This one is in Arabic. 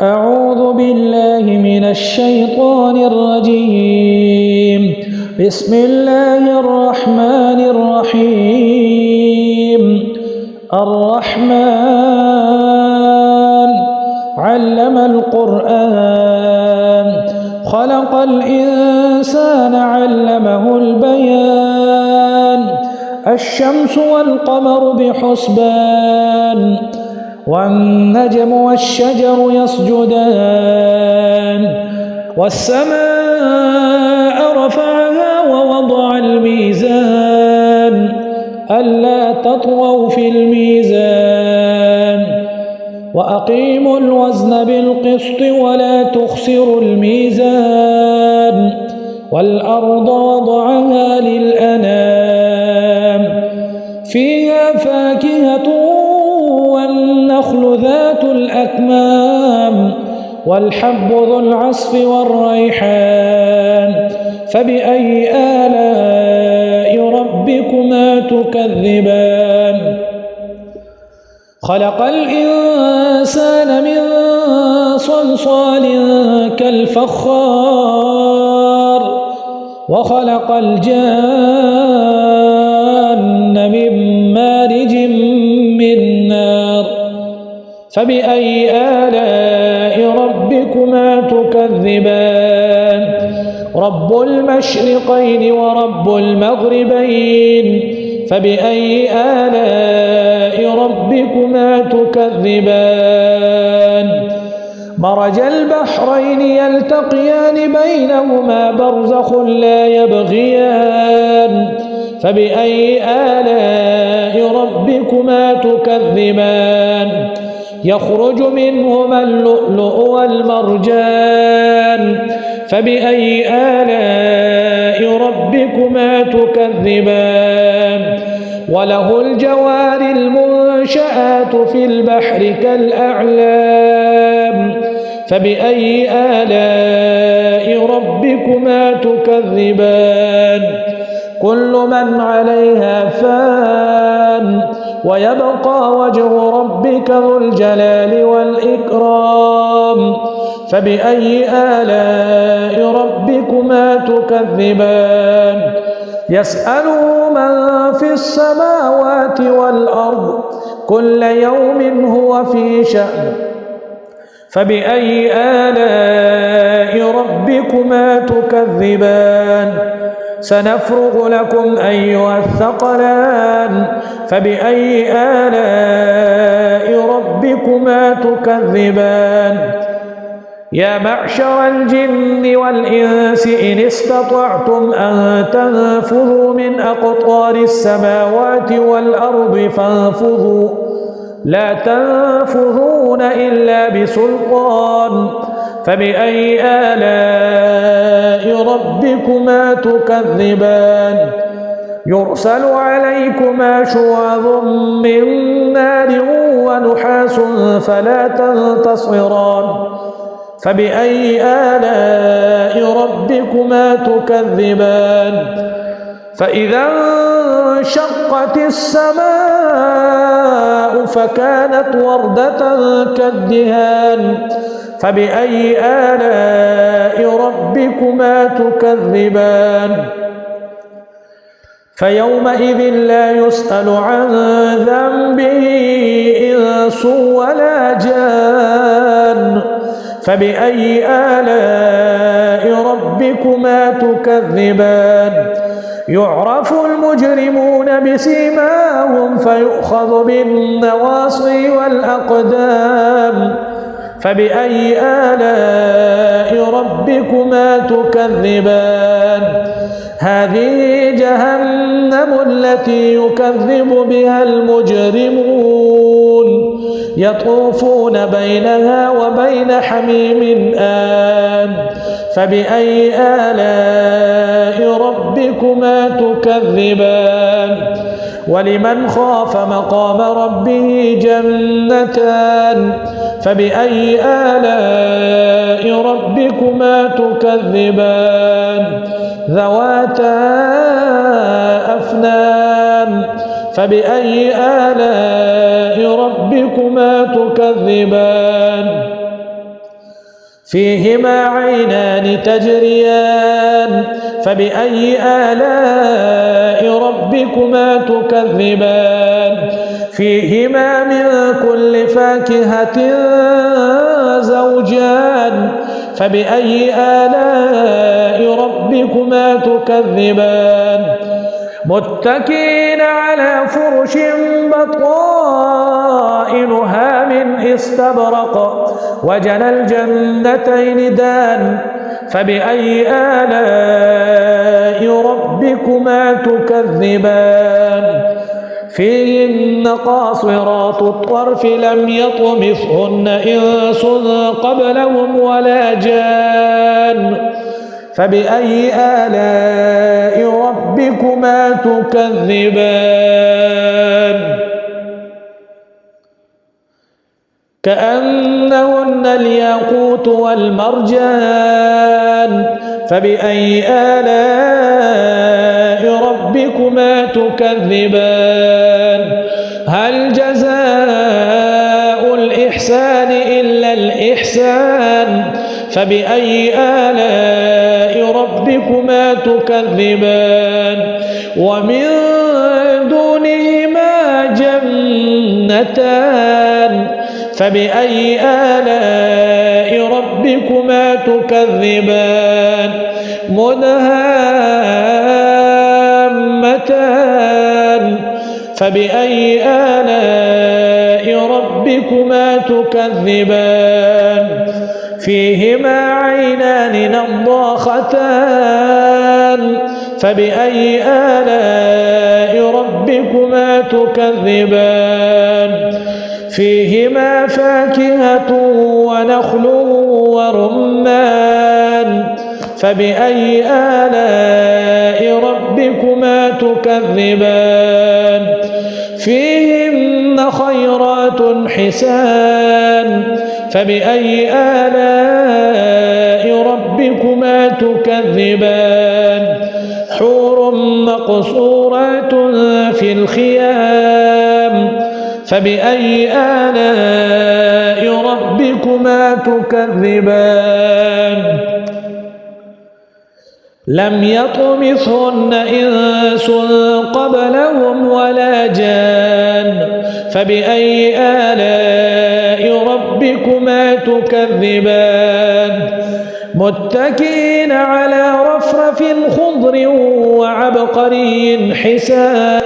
أعوذ بالله من الشيطان الرجيم. بسم الله الرحمن الرحيم. الرحمن علم القرآن، خلق الإنسان علمه البيان. الشمس والقمر بحسبان، والنجم والشجر يسجدان. والسماء رفعها ووضع الميزان، ألا تطغوا في الميزان، وأقيموا الوزن بالقسط ولا تخسروا الميزان. والأرض وضعها للأنام، فيها فاكهة والنخل ذات الأكمام، والحب ذو العصف والريحان. فبأي آلاء ربكما تكذبان؟ خلق الإنسان من صلصال كالفخار، وخلق الجان من مارج من نار. فبأي آلاء ربكما تكذبان؟ رب المشرقين ورب المغربين، فبأي آلاء ربكما تكذبان؟ مرج البحرين يلتقيان بينهما برزخ لا يبغيان. فبأي آلاء ربكما تكذبان؟ يخرج منهما اللؤلؤ والمرجان. فبأي آلاء ربكما تكذبان؟ وله الجوار المنشآت في البحر كالأعلام. فبأي آلاء ربكما تكذبان؟ كل من عليها فان، ويبقى وجه ربك ذو الجلال والإكرام. فبأي آلاء ربكما تكذبان؟ يسأله من في السماوات والأرض، كل يوم هو في شأن. فبأي آلاء ربكما تكذبان؟ سنفرغ لكم أيها الثقلان. فبأي آلاء ربكما تكذبان؟ يا معشر الجن والإنس إن استطعتم أن تنفذوا من أقطار السماوات والأرض فانفذوا، لا تنفذون إلا بسلطان. فبأي آلاء ربكما تكذبان؟ يرسل عليكما شواظ من نار ونحاس فلا تنتصران. فبأي آلاء ربكما تكذبان؟ فإذا انشقت السماء فكانت وردة كالدهان. فبأي آلاء ربكما تكذبان؟ فيومئذ لا يسأل عن ذنبه إنس ولا جان. فبأي آلاء ربكما تكذبان؟ يعرف المجرمون بسيماهم فيؤخذ بالنواصي والأقدام. فبأي آلاء ربكما تكذبان؟ هذه جهنم التي يكذب بها المجرمون، يطوفون بينها وبين حميم آن. فبأي آلاء ربكما تكذبان؟ ولمن خاف مقام ربه جنتان. فبأي آلاء ربكما تكذبان؟ ذواتا أفنان. فبأي آلاء ربكما تكذبان؟ فيهما عينان تجريان فبأي آلاء ربكما تكذبان فيهما من كل فاكهة زوجان فبأي آلاء ربكما تكذبان متكئين على فرش بطائنها من استبرق وجنى الجنتين دان فبأي آلاء ربكما تكذبان فيهن قاصرات الطرف لم يطمثهن إنس قبلهم ولا جان فبأي آلاء ربكما تكذبان كأنهن الياقوت والمرجان فبأي آلاء ربكما تكذبان هل جزاء الإحسان إلا الإحسان فبأي آلاء ربكما تكذبان ومن دونهما جنتان فبأي آلاء ربكما تكذبان مدهامتان فبأي آلاء ربكما تكذبان فيهما عينان نضاختان فبأي آلاء ربكما تكذبان فيهما فاكهة ونخل ورمان فبأي آلاء ربكما تكذبان فيهن خيرات حسان فبأي آلاء ربكما تكذبان حور مقصورات في الخيام فبأي آلاء ربكما تكذبان لم يطمثهن إنس قبلهم ولا جان فبأي آلاء ربكما تكذبان متكئين على رفرف خضر وعبقري حسان